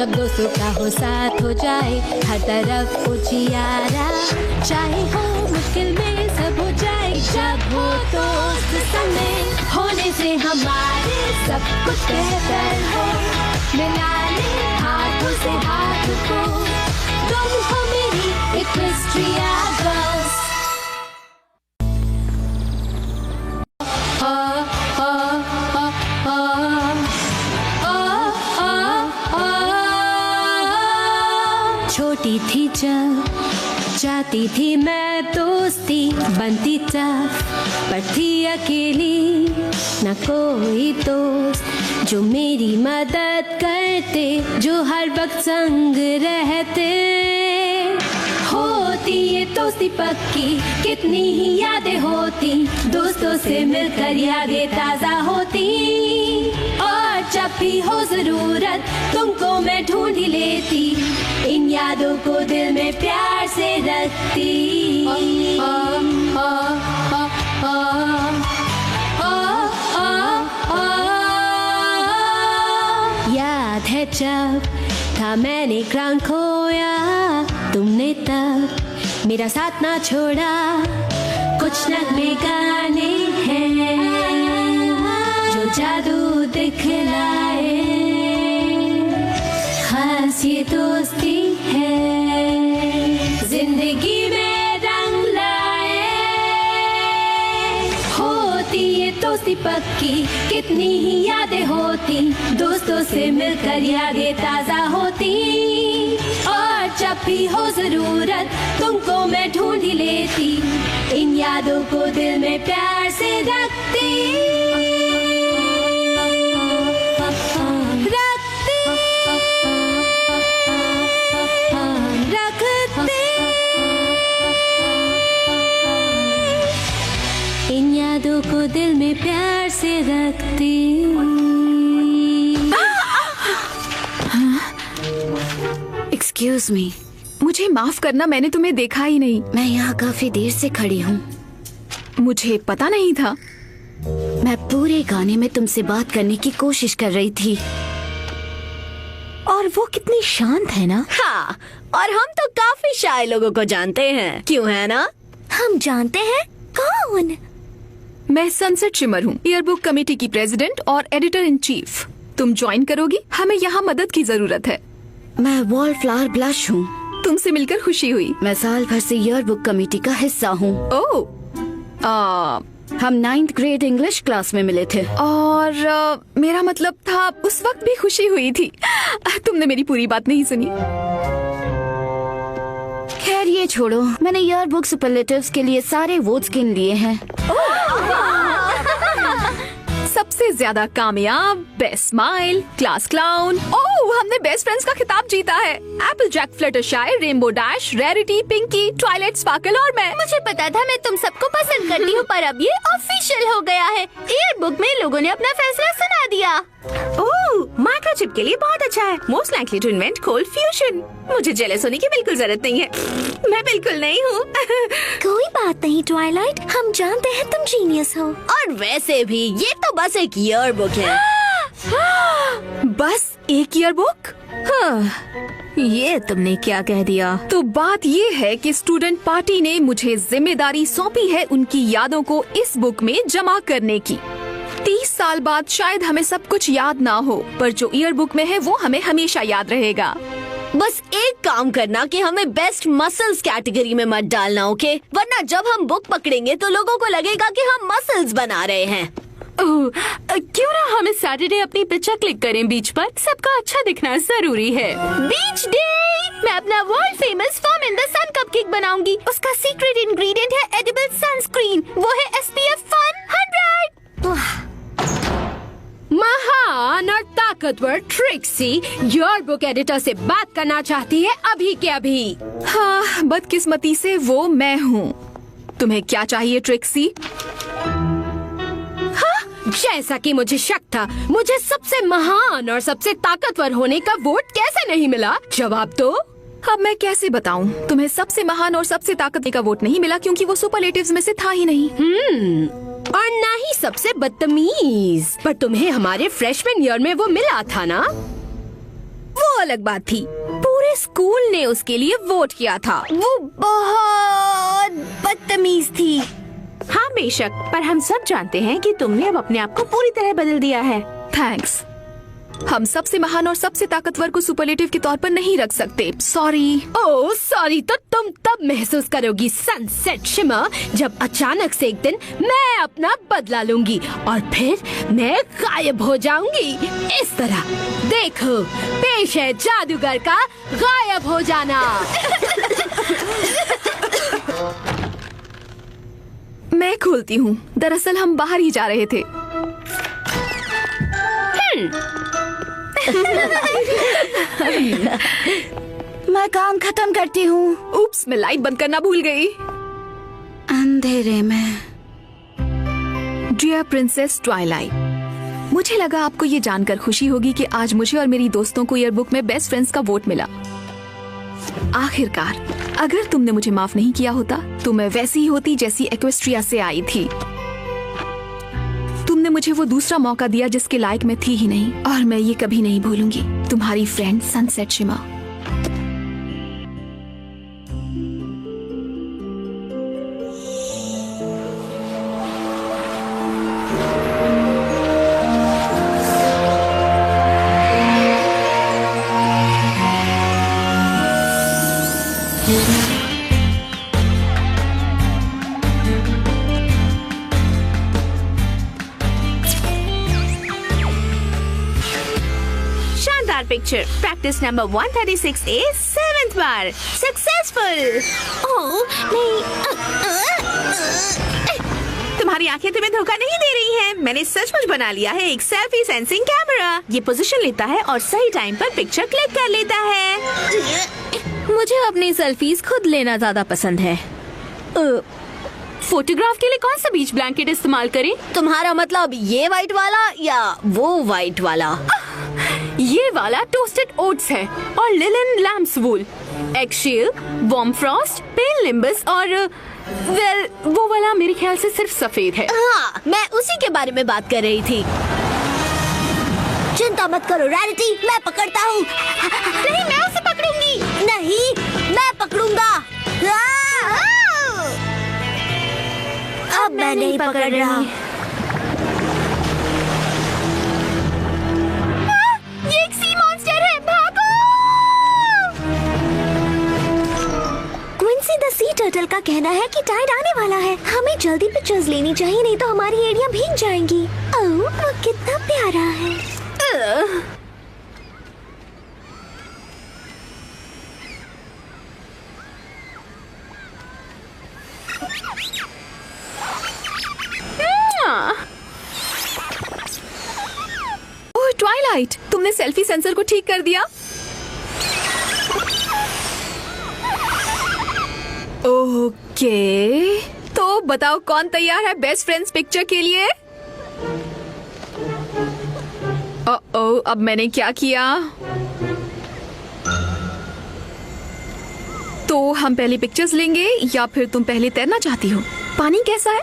जब दोस्तों का हो साथ हो जाए, हर तरफ उजियारा, चाहे हो मुश्किल में सब हो जाए। जब हो दोस्त संग में, होने से हमारे सब कुछ बेहतर हो। मिला ले हाथों से हाथ को, तुम हो मेरी इक्विस्ट्रिया गर्ल्स। छोटी थी जब चाहती थी मैं दोस्ती बनती टफ, पर थी अकेली न कोई दोस्त जो मेरी मदद करते, जो हर वक्त संग रहते। होती ये दोस्ती पक्की, कितनी ही यादें होती, दोस्तों से मिलकर यादें ताजा होती। और जब भी हो जरूरत, तुमको मैं ढूंढ ही लेती, इन यादों को दिल में प्यार से रखती। याद है जब था मैंने क्राउन खोया, तुमने तब मेरा साथ ना छोड़ा। कुछ नगमे गाने हैं जो जादू दिखलाए, खास ये दोस्ती है जिंदगी में रंग लाए। होती ये दोस्ती पक्की, कितनी ही यादें होती, दोस्तों से मिलकर यादें ताजा होती। और जब भी हो जरूरत, तुमको मैं ढूंढ ही लेती, इन यादों को दिल में प्यार से रखती। इन यादों को दिल में प्यार से रखती। एक्सक्यूज मी, मुझे माफ करना, मैंने तुम्हें देखा ही नहीं। मैं यहाँ काफी देर से खड़ी हूँ। मुझे पता नहीं था। मैं पूरे गाने में तुमसे बात करने की कोशिश कर रही थी, और वो कितनी शांत है ना। हाँ, और हम तो काफी शाय लोगों को जानते हैं, क्यों है ना? हम जानते हैं कौन? मैं सनसेट शिमर हूँ, ईयरबुक कमेटी की प्रेसिडेंट और एडिटर इन चीफ। तुम ज्वाइन करोगी? हमें यहाँ मदद की जरूरत है। मैं वॉलफ्लावर ब्लश हूँ। तुमसे मिलकर खुशी हुई। मैं साल भर से ईयरबुक कमेटी का हिस्सा हूँ। हम 9th ग्रेड इंग्लिश क्लास में मिले थे। और मेरा मतलब था, उस वक्त भी खुशी हुई थी। तुमने मेरी पूरी बात नहीं सुनी। खैर ये छोड़ो, मैंने ईयरबुक सुपरलेटिव्स के लिए सारे वोट्स गिन लिए हैं। सबसे ज्यादा कामयाब, best smile, class clown. Oh, हमने बेस्ट फ्रेंड्स का खिताब जीता है। Applejack, Fluttershy, Rainbow Dash, Rarity, Pinkie, Twilight Sparkle और मैं। मुझे पता था मैं तुम सबको पसंद करती हूँ, पर अब ये ऑफिशियल हो गया है। ईयरबुक में लोगों ने अपना फैसला सुना दिया। ओह, माइक्रोचिप के लिए बहुत अच्छा है। Most likely to invent cold fusion. मुझे जेलस होने की बिल्कुल जरूरत नहीं है। मैं बिल्कुल नहीं हूँ। कोई बात नहीं ट्वाइलाइट, हम जानते हैं तुम जीनियस हो। और वैसे भी ये तो बस एक ईयरबुक है। बस एक ईयरबुक? ये तुमने क्या कह दिया? तो बात ये है कि स्टूडेंट पार्टी ने मुझे जिम्मेदारी सौंपी है उनकी यादों को इस बुक में जमा करने की। 30 साल बाद शायद हमें सब कुछ याद ना हो, पर जो ईयरबुक में है वो हमें हमेशा याद रहेगा। बस एक काम करना कि हमें बेस्ट मसल्स कैटेगरी में मत डालना, ओके? वरना जब हम बुक पकड़ेंगे तो लोगों को लगेगा कि हम मसल्स बना रहे हैं। क्यों ना हम इस सैटरडे अपनी पिक्चर क्लिक करें बीच पर? सबका अच्छा दिखना जरूरी है। Beach day! मैं अपना world famous firm in the sun cupcake बनाऊंगी। उसका सीक्रेट इंग्रेडिएंट है एडिबल सनस्क्रीन। वो है SPF 100। महान और ताकतवर ट्रिक्सी ईयरबुक एडिटर से बात करना चाहती है अभी के अभी। हाँ, बदकिस्मती से वो मैं हूँ। तुम्हें क्या चाहिए ट्रिक्सी? जैसा कि मुझे शक था, मुझे सबसे महान और सबसे ताकतवर होने का वोट कैसे नहीं मिला? जवाब दो। अब मैं कैसे बताऊं? तुम्हें सबसे महान और सबसे ताकतवर का वोट नहीं मिला क्योंकि वो सुपरलेटिव्स में से था ही नहीं। और ना ही सबसे बदतमीज। पर तुम्हें हमारे फ्रेशमैन ईयर में वो मिला था ना? वो अलग बात थी। पूरे स्कूल ने उसके लिए वोट किया था। वो बहुत बदतमीज थी। हाँ बेशक, पर हम सब जानते हैं कि तुमने अब अपने आप को पूरी तरह बदल दिया है। थैंक्स। हम सबसे महान और सबसे ताकतवर को सुपरलेटिव के तौर पर नहीं रख सकते। सॉरी। ओह सॉरी तो तुम तब महसूस करोगी सनसेट शिमर, जब अचानक से एक दिन मैं अपना बदला लूंगी और फिर मैं गायब हो जाऊंगी। इस तरह देखो, पेश है जादूगर का गायब हो जाना। मैं खोलती हूँ। दरअसल हम बाहर ही जा रहे थे। मैं काम खत्म करती हूँ। उप्स, मैं लाइट बंद करना भूल गई। अंधेरे में। डियर प्रिंसेस ट्वाइलाइट, मुझे लगा आपको ये जानकर खुशी होगी कि आज मुझे और मेरी दोस्तों को ईयरबुक में बेस्ट फ्रेंड्स का वोट मिला। आखिरकार, अगर तुमने मुझे माफ नहीं किया होता तो मैं वैसी ही होती जैसी एक्वेस्ट्रिया से आई थी। तुमने मुझे वो दूसरा मौका दिया जिसके लायक मैं थी ही नहीं, और मैं ये कभी नहीं भूलूंगी। तुम्हारी फ्रेंड सनसेट शिमर। शानदार picture. Practice number 136A 7th बार सक्सेसफुल। ओह नहीं, तुम्हारी आंखें तुम्हें धोखा नहीं दे रही हैं। मैंने सचमुच बना लिया है एक सेल्फी सेंसिंग कैमरा। ये पोजीशन लेता है और सही टाइम पर पिक्चर क्लिक कर लेता है। मुझे अपनी सेल्फीज खुद लेना ज्यादा पसंद है। फोटोग्राफ के लिए कौन सा बीच ब्लैंकेट इस्तेमाल करें? तुम्हारा मतलब ये व्हाइट वाला या वो व्हाइट वाला? ये वाला टोस्टेड ओट्स है और लिनन लैम्प्स वूल, एगशेल, वार्म फ्रॉस्ट, पेल निम्बस और वेल वो वाला मेरे ख्याल से सिर्फ सफेद है। हाँ, मैं उसी के बारे में बात कर रही थी। चिंता मत करो रैरिटी, मैं पकड़ता हूँ। नहीं, मैं उसे पकड़ूंगी। नहीं, मैं पकड़ूंगा। अब मैं नहीं पकड़ रहा। ये एक सी मॉन्स्टर है, भागो! क्विंसी द सी टर्टल का कहना है कि टाइड आने वाला है। हमें जल्दी पिक्चर्स लेनी चाहिए, नहीं तो हमारी एड़ियां भीग जाएंगी। ओह, वो कितना प्यारा है। ओह ट्वाइलाइट, तुमने सेल्फी सेंसर को ठीक कर दिया। ओके, तो बताओ कौन तैयार है बेस्ट फ्रेंड्स पिक्चर के लिए? ओह, अब मैंने क्या किया? तो हम पहले पिक्चर्स लेंगे या फिर तुम पहले तैरना चाहती हो? पानी कैसा है?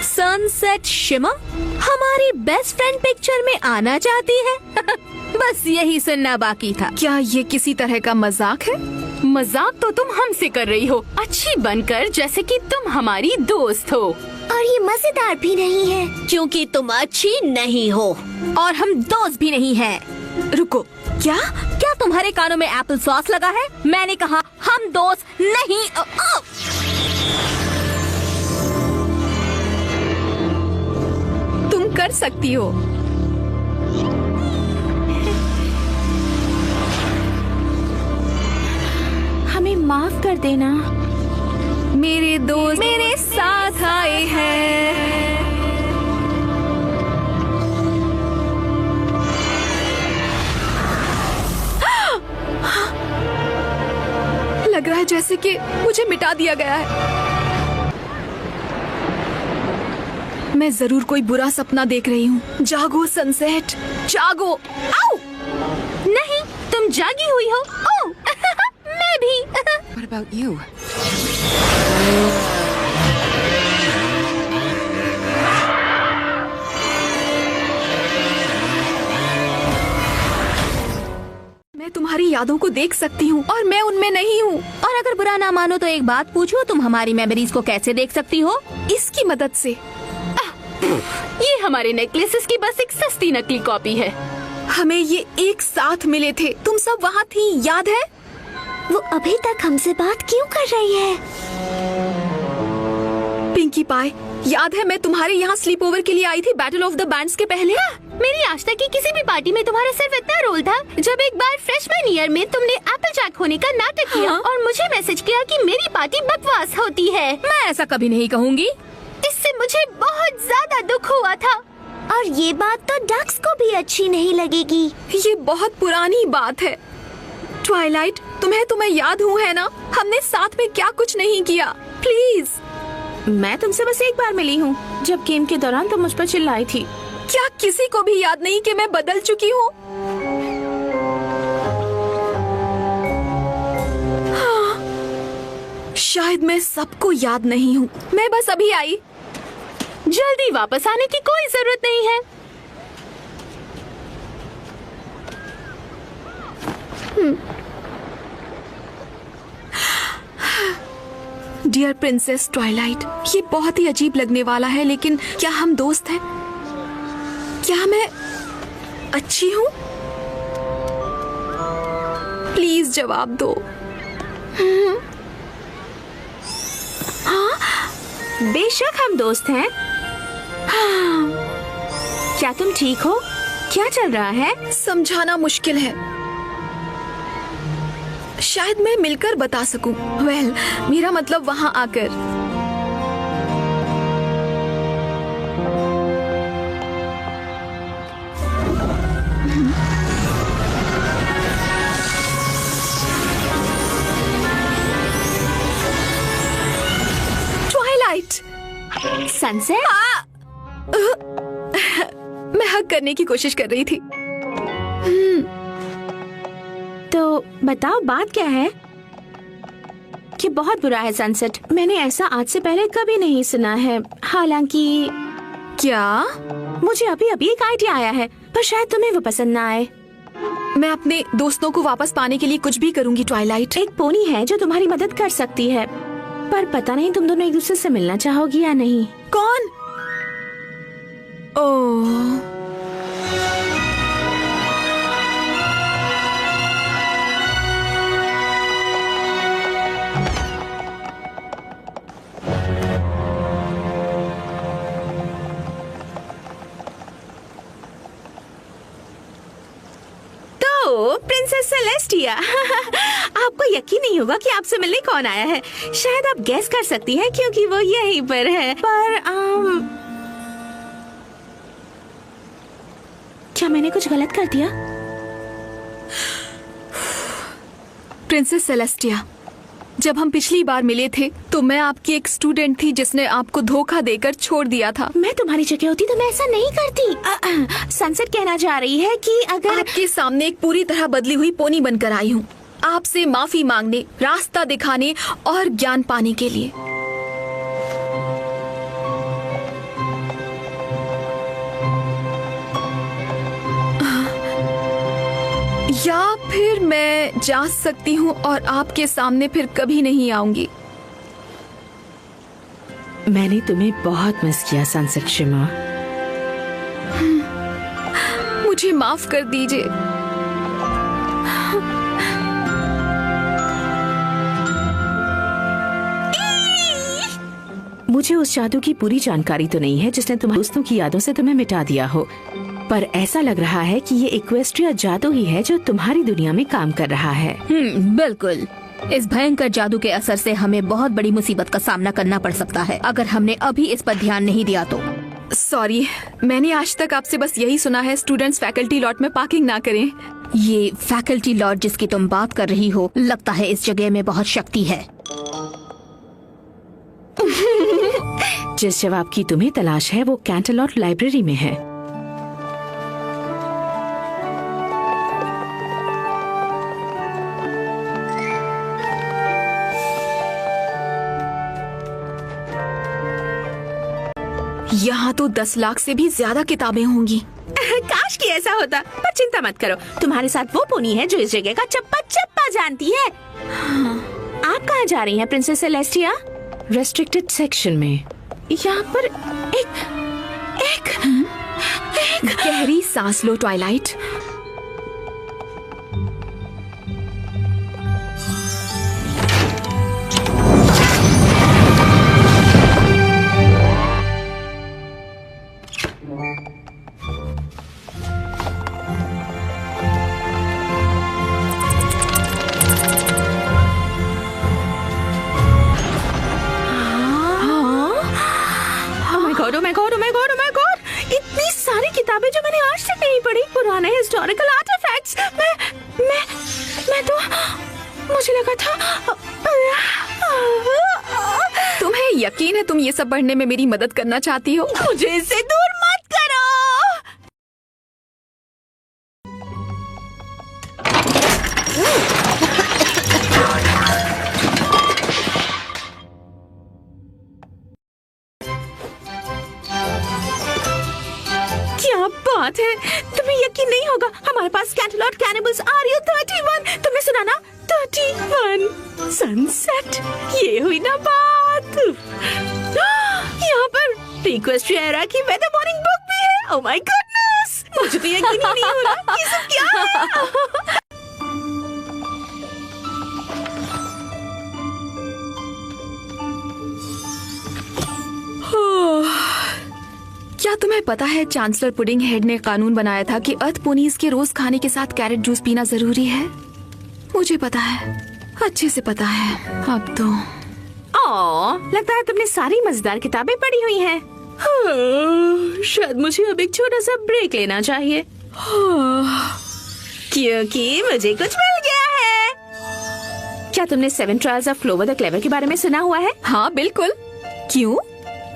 सनसेट शिमर हमारी बेस्ट फ्रेंड पिक्चर में आना चाहती है? बस यही सुनना बाकी था। क्या ये किसी तरह का मजाक है? मजाक तो तुम हमसे कर रही हो, अच्छी बनकर, जैसे कि तुम हमारी दोस्त हो। और ये मजेदार भी नहीं है क्योंकि तुम अच्छी नहीं हो और हम दोस्त भी नहीं हैं। रुको, क्या तुम्हारे कानों में एप्पल सॉस लगा है? मैंने कहा हम दोस्त नहीं। तुम कर सकती हो। हमें माफ कर देना। मेरे दोस्त मेरे साथ आए हैं। लग रहा है जैसे कि मुझे मिटा दिया गया है। मैं जरूर कोई बुरा सपना देख रही हूँ। जागो सनसेट, जागो। आओ! नहीं, तुम जागी हुई हो। ओह, मैं भी। What about you? मैं तुम्हारे यादों को देख सकती हूँ और मैं उनमें नहीं हूँ। और अगर बुरा ना मानो तो एक बात पूछूं, तुम हमारी मेमोरीज को कैसे देख सकती हो? इसकी मदद से। ये हमारे नेकलेसेस की बस एक सस्ती नकली कॉपी है। हमें ये एक साथ मिले थे, तुम सब वहाँ थी, याद है? वो अभी तक हमसे बात क्यों कर रही है? पिंकी पाई, याद है मैं तुम्हारे यहाँ स्लीप ओवर के लिए आई थी बैटल ऑफ द बैंड्स के पहले? मेरी आज तक की किसी भी पार्टी में तुम्हारा सिर्फ इतना रोल था जब एक बार फ्रेशमैन ईयर में तुमने एप्पल जैक होने का नाटक किया और मुझे मैसेज किया कि मेरी पार्टी बकवास होती है। मैं ऐसा कभी नहीं कहूँगी। इससे मुझे बहुत ज्यादा दुख हुआ था। और ये बात तो डक्स को भी अच्छी नहीं लगेगी। ये बहुत पुरानी बात है। ट्वाइलाइट, तुम्हें याद हूँ है ना? हमने साथ में क्या कुछ नहीं किया। प्लीज। मैं तुमसे बस एक बार मिली हूँ, जब गेम के दौरान तुम मुझ पर चिल्लाई थी। क्या किसी को भी याद नहीं कि मैं बदल चुकी हूँ? हाँ, शायद मैं सबको याद नहीं हूँ। मैं बस अभी आई। जल्दी वापस आने की कोई जरूरत नहीं है। डियर प्रिंसेस ट्वाइलाइट, ये बहुत ही अजीब लगने वाला है, लेकिन क्या हम दोस्त हैं? क्या मैं अच्छी हूँ? प्लीज जवाब दो। बेशक हम दोस्त हैं। क्या तुम ठीक हो? क्या चल रहा है? समझाना मुश्किल है। शायद मैं मिलकर बता सकूं। वेल, मेरा मतलब वहां आकर। Twilight, sunset? मैं हक करने की कोशिश कर रही थी। तो बताओ बात क्या है? कि बहुत बुरा है सनसेट। मैंने ऐसा आज से पहले कभी नहीं सुना है। हालांकि क्या? मुझे अभी अभी एक आइडिया आया है, पर शायद तुम्हें वो पसंद ना आए। मैं अपने दोस्तों को वापस पाने के लिए कुछ भी करूंगी ट्वाइलाइट। एक पोनी है जो तुम्हारी मदद कर सकती है, पर पता नहीं तुम दोनों एक दूसरे से मिलना चाहोगी या नहीं। कौन? ओह, प्रिंसेस सेलेस्टिया। आपको यकीन नहीं होगा कि आपसे मिलने कौन आया है। शायद आप गैस कर सकती हैं क्योंकि वो यहीं पर है। पर क्या मैंने कुछ गलत कर दिया? प्रिंसेस सेलेस्टिया, जब हम पिछली बार मिले थे तो मैं आपकी एक स्टूडेंट थी जिसने आपको धोखा देकर छोड़ दिया था। मैं तुम्हारी जगह होती तो मैं ऐसा नहीं करती। सनसेट कहना चाह रही है कि अगर आपके सामने एक पूरी तरह बदली हुई पोनी बनकर आई हूँ, आपसे माफी मांगने, रास्ता दिखाने और ज्ञान पाने के लिए। या फिर मैं जा सकती हूँ और आपके सामने फिर कभी नहीं आऊंगी। मैंने तुम्हें बहुत मिस किया सनसेट शिमा। मुझे माफ कर दीजिए। मुझे उस जादू की पूरी जानकारी तो नहीं है जिसने तुम्हारे दोस्तों की यादों से तुम्हें मिटा दिया हो, पर ऐसा लग रहा है कि ये इक्वेस्ट्रिया जादू ही है जो तुम्हारी दुनिया में काम कर रहा है। बिल्कुल। इस भयंकर जादू के असर से हमें बहुत बड़ी मुसीबत का सामना करना पड़ सकता है अगर हमने अभी इस पर ध्यान नहीं दिया तो। सॉरी, मैंने आज तक आपसे बस यही सुना है, स्टूडेंट्स फैकल्टी लॉट में पार्किंग ना करें। ये फैकल्टी लॉट जिसकी तुम बात कर रही हो, लगता है इस जगह में बहुत शक्ति है। जिस जवाब की तुम्हें तलाश है वो कैंटरलॉट लाइब्रेरी में है। यहाँ तो 10 लाख से भी ज्यादा किताबें होंगी। काश काश कि ऐसा होता, पर चिंता मत करो, तुम्हारे साथ वो पोनी है जो इस जगह का चप्पा चप्पा जानती है। आप कहाँ जा रही हैं प्रिंसेस सेलेस्टिया? रेस्ट्रिक्टेड सेक्शन में। यहाँ पर एक गहरी सांस लो ट्वाइलाइट। इतनी सारी किताबें जो मैंने आज तक नहीं पढ़ी, पुराने हिस्टोरिकल आर्टिफैक्ट्स। मैं तो मुझे लगा था। तुम्हें यकीन है तुम ये सब पढ़ने में मेरी मदद करना चाहती हो? मुझे इससे दूर मत करो। क्या बात है, तुम्हें यकीन नहीं होगा, हमारे पास कैटलॉग कैनिबल्स RU 31। तुमने सुना ना, 31 सनसेट। ये हुई ना बात। यहाँ पर इक्वेस्ट्रिया एरा की वेदर मॉर्निंग बुक भी है। ओह माय गॉडनेस, मुझे तो यकीन ही नहीं हो रहा ये सब क्या है। क्या तुम्हें पता है चांसलर पुडिंग हेड ने कानून बनाया था कि अर्थ पोनीज के रोज खाने के साथ कैरेट जूस पीना जरूरी है? मुझे पता है, अच्छे से पता है। अब तो लगता है तुमने सारी मजेदार किताबें पढ़ी हुई हैं। शायद मुझे अब एक छोटा सा ब्रेक लेना चाहिए, क्योंकि मुझे कुछ मिल गया है। क्या तुमने 7 trials of clover the clever के बारे में सुना हुआ है? हाँ बिल्कुल। क्यों?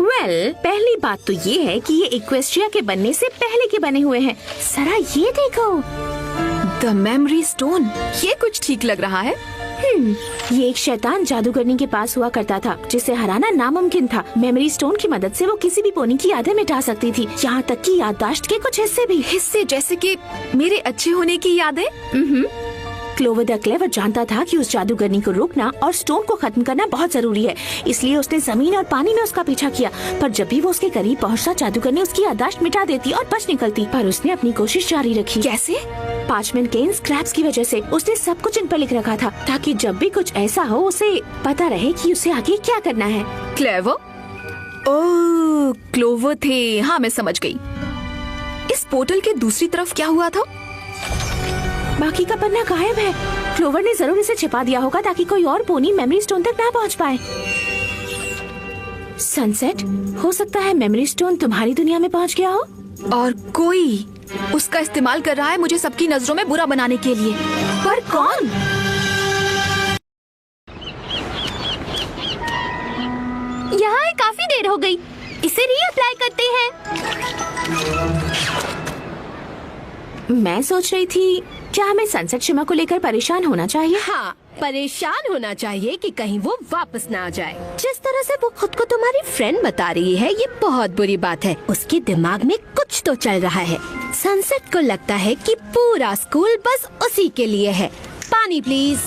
पहली बात तो ये है कि ये इक्वेस्ट्रिया के बनने से पहले के बने हुए हैं। जरा ये देखो, द मेमोरी स्टोन। ये कुछ ठीक लग रहा है। ये एक शैतान जादूगरनी के पास हुआ करता था जिसे हराना नामुमकिन था। मेमोरी स्टोन की मदद से वो किसी भी पोनी की यादें मिटा सकती थी, यहाँ तक कि याददाश्त के कुछ हिस्से भी। हिस्से जैसे कि मेरे अच्छे होने की यादें? क्लोवर द क्लेवर जानता था कि उस जादूगरनी को रोकना और स्टोन को खत्म करना बहुत जरूरी है, इसलिए उसने जमीन और पानी में उसका पीछा किया। पर जब भी वो उसके करीब पहुंचता, जादूगरनी उसकी याददाश्त मिटा देती और बच निकलती। पर उसने अपनी कोशिश जारी रखी। कैसे? पार्चमेंट के इन स्क्रैप्स की वजह से उसने सब कुछ इन पर लिख रखा था, ताकि जब भी कुछ ऐसा हो उसे पता रहे कि उसे आगे क्या करना है। क्लेवर? ओह, क्लोवर थे। हाँ मैं समझ गई। इस पोर्टल के दूसरी तरफ क्या हुआ था? बाकी का पन्ना गायब है। क्लोवर ने जरूर इसे छिपा दिया होगा ताकि कोई और पोनी मेमोरी स्टोन तक ना पहुंच पाए। सनसेट, हो सकता है मेमोरी स्टोन तुम्हारी दुनिया में पहुंच गया हो और कोई उसका इस्तेमाल कर रहा है मुझे सबकी नजरों में बुरा बनाने के लिए। पर कौन? यहाँ काफी देर हो गई, इसे रीअप्लाई करते हैं। मैं सोच रही थी, क्या हमें सनसेट शिमा को लेकर परेशान होना चाहिए? हाँ, परेशान होना चाहिए कि कहीं वो वापस ना आ जाए। जिस तरह से वो खुद को तुम्हारी फ्रेंड बता रही है, ये बहुत बुरी बात है। उसके दिमाग में कुछ तो चल रहा है। सनसेट को लगता है कि पूरा स्कूल बस उसी के लिए है। पानी प्लीज।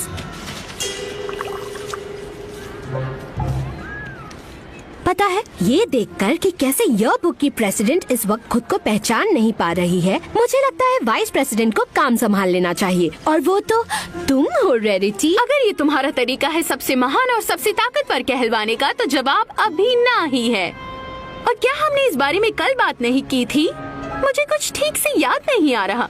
पता है, ये देखकर कि कैसे यह बुक की प्रेसिडेंट इस वक्त खुद को पहचान नहीं पा रही है, मुझे लगता है वाइस प्रेसिडेंट को काम संभाल लेना चाहिए। और वो तो तुम हो, रेरिटी। अगर ये तुम्हारा तरीका है सबसे महान और सबसे ताकतवर कहलवाने का, तो जवाब अभी ना ही है। और क्या हमने इस बारे में कल बात नहीं की थी? मुझे कुछ ठीक से याद नहीं आ रहा।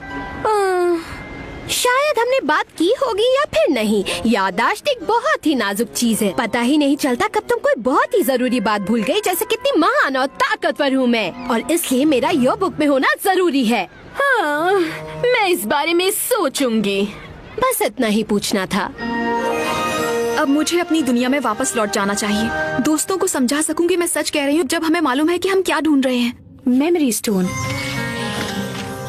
शायद हमने बात की होगी या फिर नहीं। याददाश्त एक बहुत ही नाजुक चीज है। पता ही नहीं चलता कब तुम कोई बहुत ही जरूरी बात भूल गई, जैसे कितनी महान और ताकतवर हूँ मैं, और इसलिए मेरा यह बुक में होना जरूरी है। हाँ, मैं इस बारे में सोचूंगी। बस इतना ही पूछना था। अब मुझे अपनी दुनिया में वापस लौट जाना चाहिए। दोस्तों को समझा सकूंगी मैं सच कह रही हूँ जब हमें मालूम है कि हम क्या ढूंढ रहे हैं। Memory stone.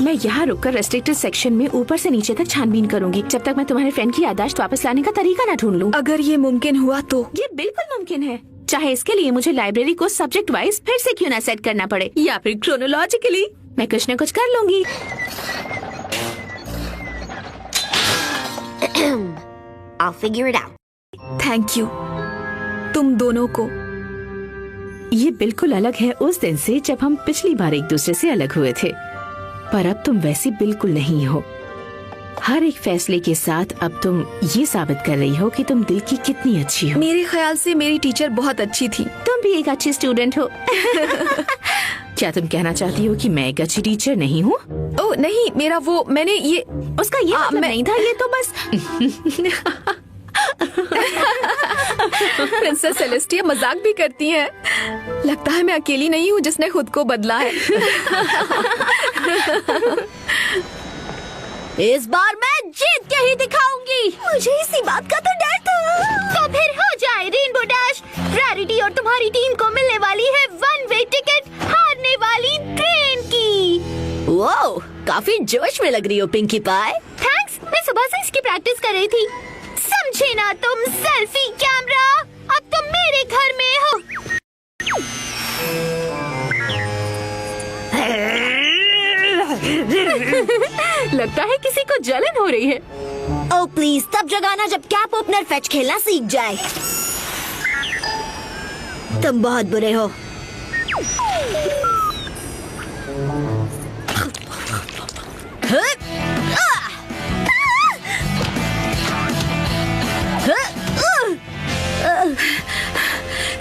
मैं यहाँ रुककर रेस्ट्रिक्टेड सेक्शन में ऊपर से नीचे तक छानबीन करूंगी, जब तक मैं तुम्हारे फ्रेंड की याददाश्त वापस लाने का तरीका न ढूंढ लूं। अगर ये मुमकिन हुआ तो? ये बिल्कुल मुमकिन है, चाहे इसके लिए मुझे लाइब्रेरी को सब्जेक्ट वाइज फिर से क्यों न सेट करना पड़े, या फिर क्रोनोलॉजिकली। मैं कुछ न कुछ कर लूंगी। I'll figure it out. Thank you तुम दोनों को। ये बिल्कुल अलग है उस दिन से जब हम पिछली बार एक दूसरे से अलग हुए थे, पर अब तुम वैसी बिल्कुल नहीं हो। हर एक फैसले के साथ अब तुम ये साबित कर रही हो कि तुम दिल की कितनी अच्छी हो। मेरे ख्याल से मेरी टीचर बहुत अच्छी थी। तुम भी एक अच्छी स्टूडेंट हो। क्या तुम कहना चाहती हो कि मैं एक अच्छी टीचर नहीं हूँ? ओह नहीं, मेरा वो मैंने ये उसका ये मतलब नहीं था, ये तो बस प्रिंसेस सेलेस्टिया मजाक भी करती हैं। लगता है मैं अकेली नहीं हूँ जिसने खुद को बदला है। इस बार मैं जीत के ही दिखाऊंगी। मुझे इसी बात का तो डर था। तो फिर हो जाए रेनबो डैश। रैरिटी और तुम्हारी टीम को मिलने वाली है 1 वे टिकट हारने वाली ट्रेन की। वो काफी जोश में लग रही हो पिंकी पाई। थैंक्स, मैं सुबह से इसकी प्रैक्टिस कर रही थी। समझे ना तुम सेल्फी कैमरा, अब तुम मेरे घर में हो। लगता है किसी को जलन हो रही है। ओह प्लीज तब जगाना जब कैप ओपनर फेच खेलना सीख जाए। तुम बहुत बुरे हो।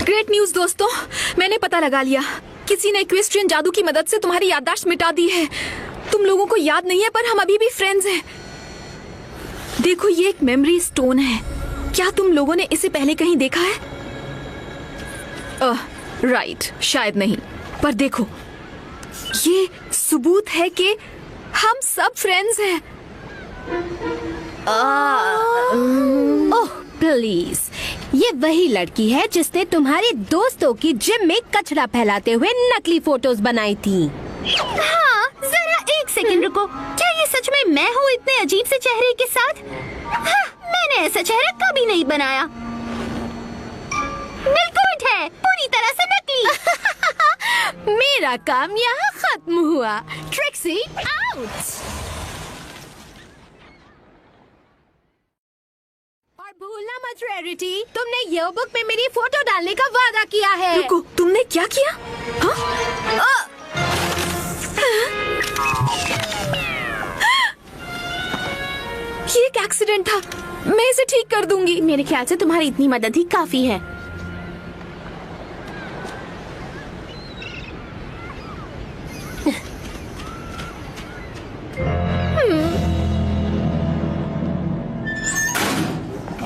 ग्रेट न्यूज दोस्तों, मैंने पता लगा लिया। किसी ने इक्वेस्ट्रियन जादू की मदद से तुम्हारी याददाश्त मिटा दी है। तुम लोगों को याद नहीं है पर हम अभी भी फ्रेंड्स हैं। देखो ये एक मेमोरी स्टोन है। क्या तुम लोगों ने इसे पहले कहीं देखा है? राइट, शायद नहीं, पर देखो ये सबूत है कि हम सब फ्रेंड्स हैं। ओह प्लीज, ये वही लड़की है जिसने तुम्हारे दोस्तों की जिम में कचरा फैलाते हुए नकली फोटोज बनाई थी। हाँ, जरा एक सेकंड रुको। क्या ये सच में मैं हूँ इतने अजीब से चेहरे के साथ? हाँ, मैंने ऐसा चेहरा कभी नहीं बनाया। बिल्कुल है, पूरी तरह से नकली। मेरा काम यहाँ खत्म हुआ। Trixie out. और भूलना मत रैरिटी, तुमने ईयरबुक में मेरी फोटो डालने का वादा किया है। रुको, तुमने क्या किया? हाँ? ये एक एक्सीडेंट था, मैं इसे ठीक कर दूंगी। मेरे ख्याल से तुम्हारी इतनी मदद ही काफी है।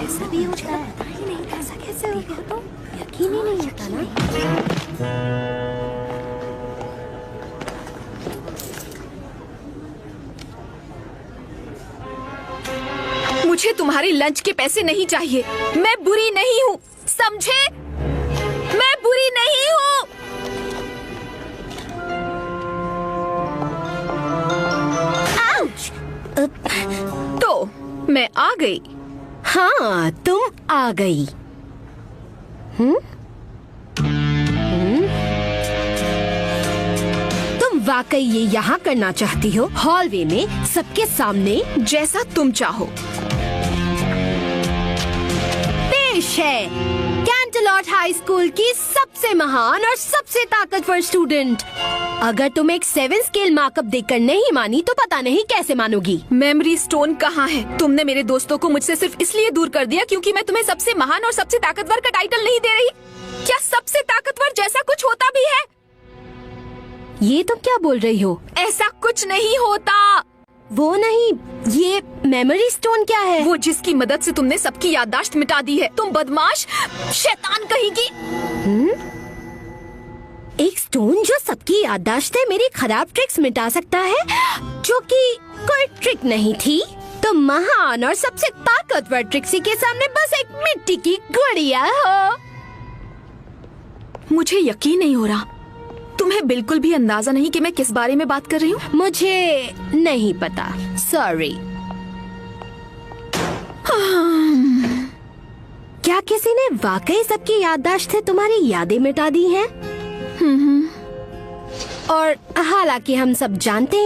ऐसा भी हो जाता है, पता ही नहीं ऐसा कैसे होगा, तो यकीन ही नहीं होता ना। मुझे तुम्हारे लंच के पैसे नहीं चाहिए। मैं बुरी नहीं हूँ, समझे? मैं बुरी नहीं हूँ। तो मैं आ गई। हाँ, तुम आ गई। तुम वाकई ये यहाँ करना चाहती हो? हॉलवे में सबके सामने? जैसा तुम चाहो। पेश है कैंटलॉट हाई स्कूल की सबसे महान और सबसे ताकतवर स्टूडेंट। अगर तुम एक 7 स्केल मार्कअप देखकर नहीं मानी तो पता नहीं कैसे मानोगी। मेमोरी स्टोन कहाँ है? तुमने मेरे दोस्तों को मुझसे सिर्फ इसलिए दूर कर दिया क्योंकि मैं तुम्हें सबसे महान और सबसे ताकतवर का टाइटल नहीं दे रही। क्या सबसे ताकतवर जैसा कुछ होता भी है? ये तुम क्या बोल रही हो? ऐसा कुछ नहीं होता। वो नहीं, ये मेमोरी स्टोन क्या है? वो जिसकी मदद से तुमने सबकी याददाश्त मिटा दी है। तुम बदमाश शैतान कहेगी। एक स्टोन जो सबकी याददाश्त है मेरी खराब ट्रिक्स मिटा सकता है, जो कि कोई ट्रिक नहीं थी। तुम महान और सबसे ताकतवर ट्रिक्सी के सामने बस एक मिट्टी की गुड़िया हो। मुझे यकीन नहीं हो रहा। तुम्हें बिल्कुल भी अंदाजा नहीं कि मैं किस बारे में बात कर रही हूँ? मुझे नहीं पता, सॉरी। क्या किसी ने वाकई सबकी याददाश्त से तुम्हारी यादें मिटा दी हैं? और हालांकि हम सब जानते हैं